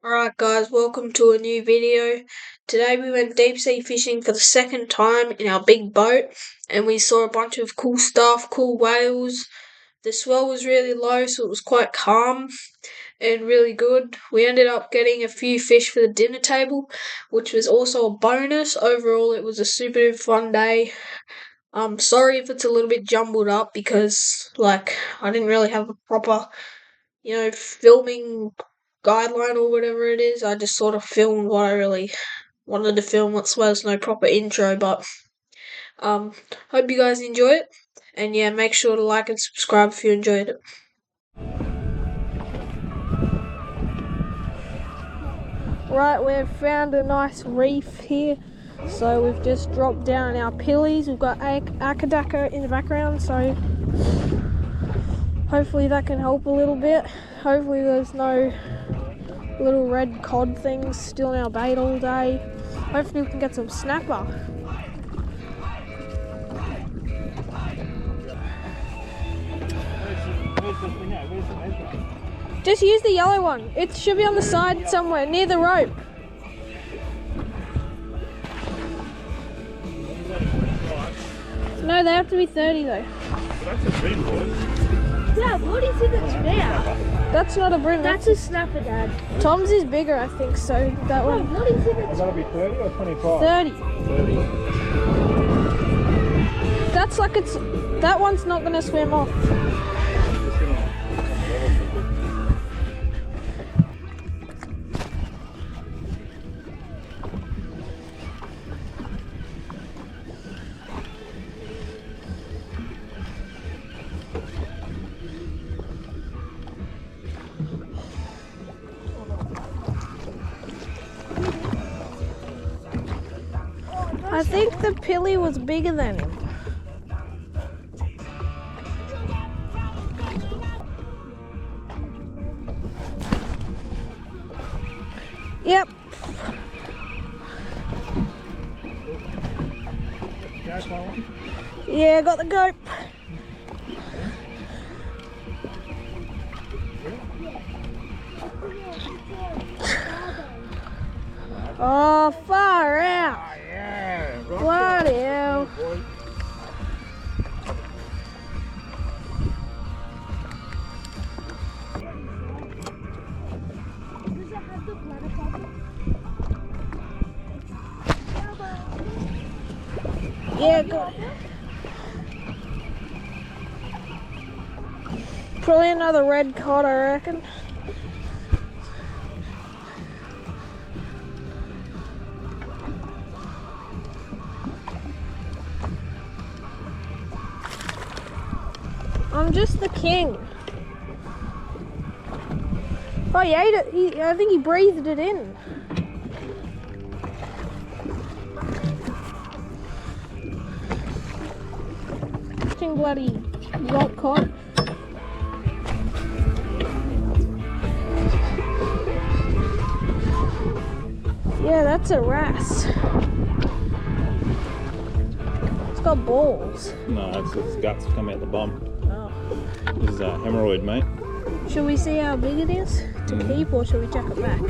Alright guys, welcome to a new video. Today we went deep sea fishing for the second time in our big boat and we saw a bunch of cool stuff, cool whales. The swell was really low so it was quite calm and really good. We ended up getting a few fish for the dinner table, which was also a bonus. Overall it was a super fun day. Sorry if it's a little bit jumbled up because I didn't really have a proper filming guideline or whatever it is. I just sort of filmed what I really wanted to film. That's why there's no proper intro, but hope you guys enjoy it. And yeah, make sure to like and subscribe if you enjoyed it. Right, we've found a nice reef here. So we've just dropped down our pillies. We've got Akadaka in the background, so hopefully that can help a little bit. Hopefully there's no little red cod things stealing our bait all day. Hopefully we can get some snapper. Just use the yellow one. It should be on the side somewhere near the rope. No, they have to be 30 though. That's a big one. Dad, what is it that's there? That's not a bream. That's a snapper, Dad. Tom's is bigger, I think, so that one. What is it that's... That'll be 30 or 25? 30. 30. That's like that one's not gonna swim off. I think the pilly was bigger than him. Yep. Yeah, got the goat. Oh, far out. Yeah. Bloody hell. Yeah, good. Probably another red cod, I reckon. I'm just the king. Oh, he ate it. I think he breathed it in. Bloody rock cod. Yeah, that's a wrasse. It's got balls. No, it's its guts come out the bottom. Oh. This is a hemorrhoid, mate. Should we see how big it is to keep, or should we chuck it back?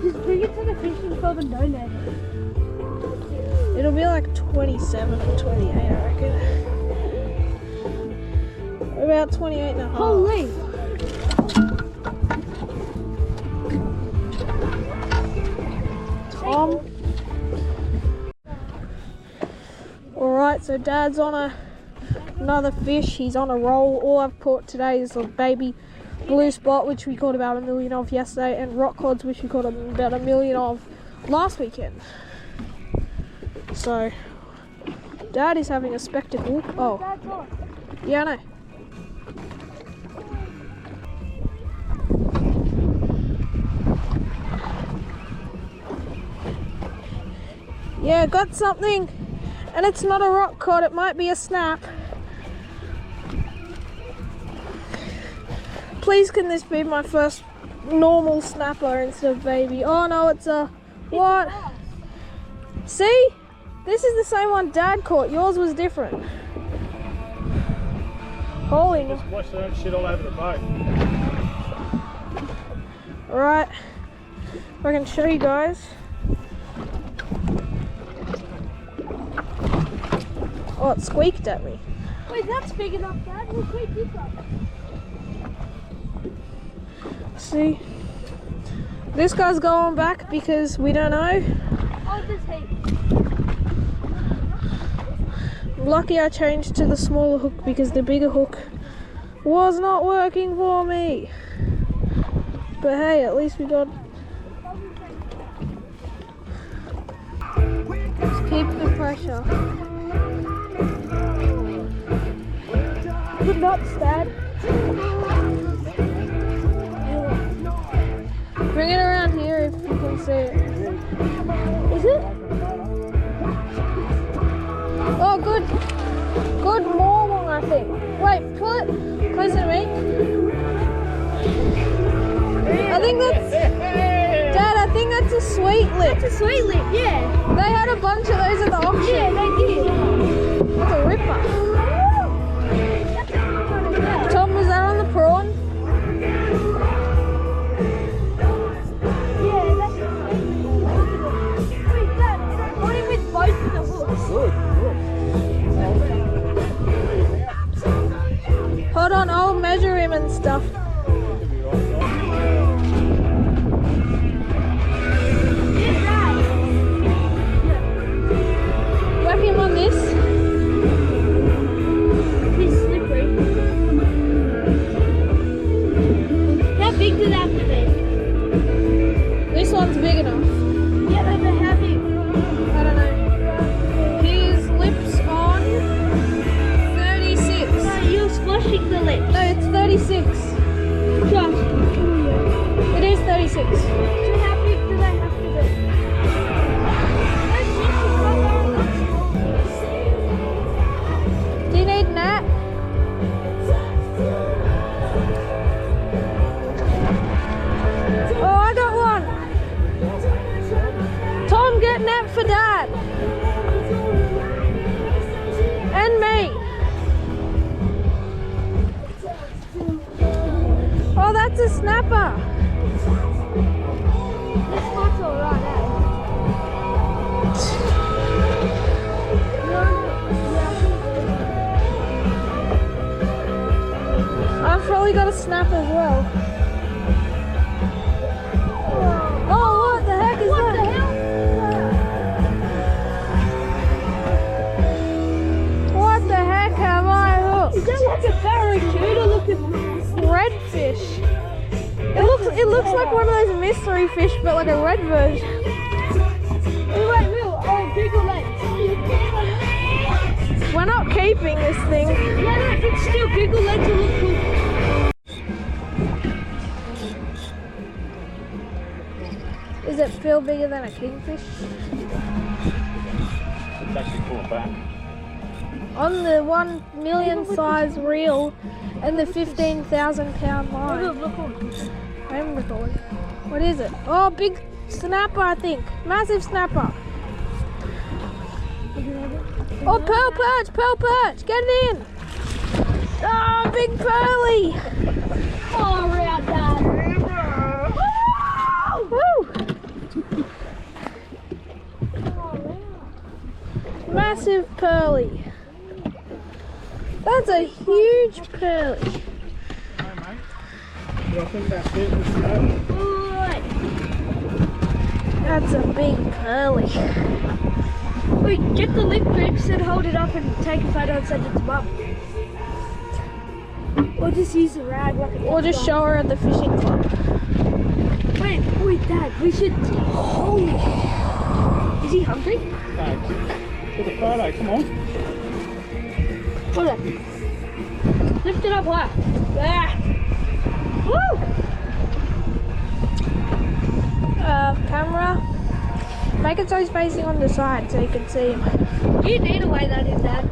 Just bring it to the fishing club and donate it. It'll be like 27 or 28, I reckon. About 28 and a half. Holy! Tom. Alright, so Dad's on another fish. He's on a roll. All I've caught today is a baby blue spot, which we caught about 1 million of yesterday, and rock cods, which we caught about 1 million of last weekend. So, Dad is having a spectacle. Oh, yeah, I know. Yeah, got something, and it's not a rock cod, it might be a snap. Please can this be my first normal snapper instead of baby? Oh no, it's a, what? See? This is the same one Dad caught, yours was different. Holy no. Just watch that shit all over the boat. Alright, I can show you guys. Oh, it squeaked at me. Wait, that's big enough, Dad. We'll take this up. See? This guy's going back because we don't know. Oh, this heat. Lucky I changed to the smaller hook because the bigger hook was not working for me. But hey, at least we got... Just keep the pressure. Good nuts, Dad. Bring it around here if you can see it. Is it? Oh, good. Good morning, I think. Wait, pull it closer to me. I think that's... Dad, I think that's a sweet lip. It's a sweet lip, yeah. They had a bunch of those at the auction. Yeah, they did. That's a ripper. Tom, was that on the prawn? Yeah, that's a sweet lip. Wait, Dad, got him with both of the hooks. Hold on, I'll measure him and stuff. Yeah, Dad. Whack him on this. He's slippery. How big do they have to be? This one's big enough. Yeah, but how big? I don't know. His lips on 36. No, you're squashing the lips. No, it's 36. Josh, It is 36. so how big do they have to be? Do you need Nat? Oh, I got one. Tom, get Nat for Dad. And me. Oh, that's a snapper. This spot's alright, eh? I've probably got a snap as well. Oh, what the heck is that? What the heck have I hooked? Is that like a barracuda looking? Redfish. It looks like one of those mystery fish, but like a red version. Wait, Will, Google Lens. We're not keeping this thing. Yeah, no, it's still Google Lens will look cool. Does it feel bigger than a kingfish? It's actually pulling back. On the 1 million size reel and the 15,000 pound line. I'm recording. What is it? Oh, big snapper, I think. Massive snapper. Oh, pearl perch, get it in. Oh, big pearly. Oh, around that. Woo! Massive pearly. That's a huge pearly. I think that's it. That's a big pearly. Wait, get the lip grips and hold it up and take a photo and send it to Mum. Or just use a rag like a Or just show her at the fishing club. Wait, Dad, we should... Holy... Is he hungry? Thanks. Get the photo, come on. Hold on. Lift it up high. Ah. Woo! Camera. Make it so he's facing on the side so you can see him. You need to weigh that in, Dad.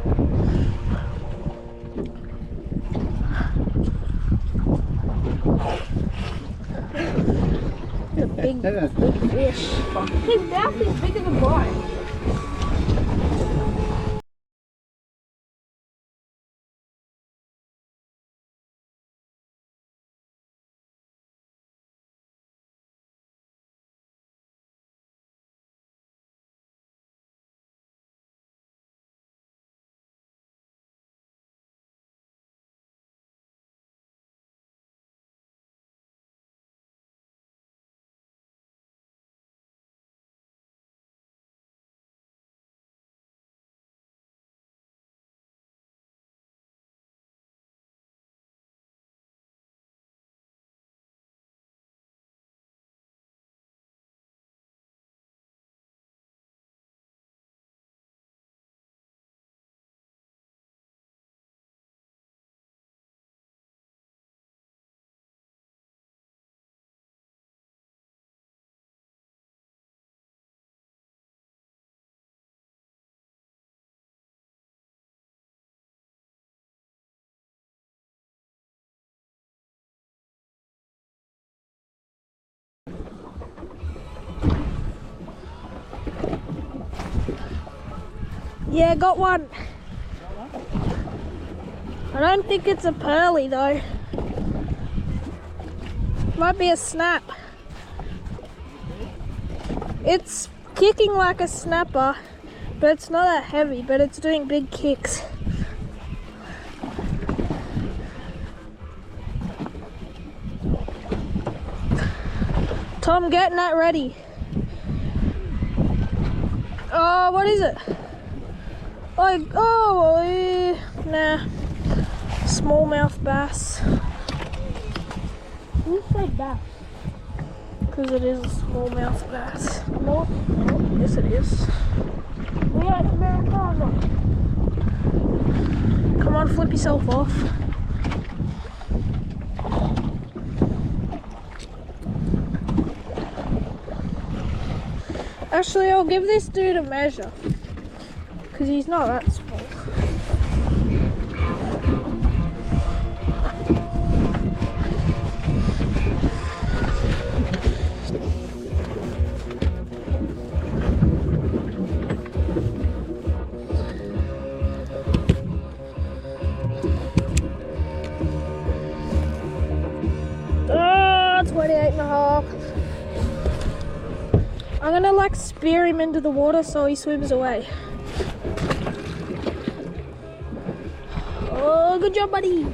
It's a big fish. His mouth is bigger than mine. Yeah, got one. I don't think it's a pearly though. Might be a snap. It's kicking like a snapper, but it's not that heavy, but it's doing big kicks. Tom, getting that ready. Oh, what is it? Nah. Smallmouth bass. Who said that? Because it is a smallmouth bass. No. Yes, it is. Yeah, it's Americano. Come on, flip yourself off. Actually, I'll give this dude a measure. Because he's not that small. Oh, 28.5. I'm gonna like spear him into the water so he swims away. Oh, good job, buddy.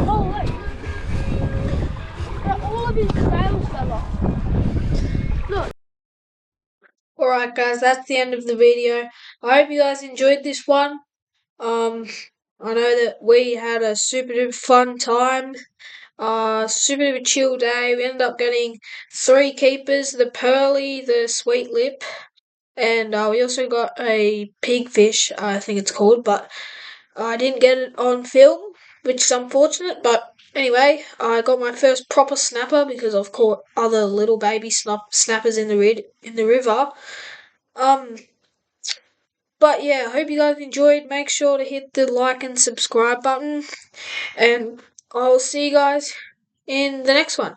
Oh, wait. All of his scales fell off. Look. Alright guys, that's the end of the video. I hope you guys enjoyed this one. I know that we had a super duper fun time. Super duper chill day. We ended up getting 3 keepers, the pearly, the sweet lip, and we also got a pigfish, I think it's called, but I didn't get it on film, which is unfortunate, but anyway, I got my first proper snapper because I've caught other little baby snappers in the river. But yeah, I hope you guys enjoyed. Make sure to hit the like and subscribe button, and I will see you guys in the next one.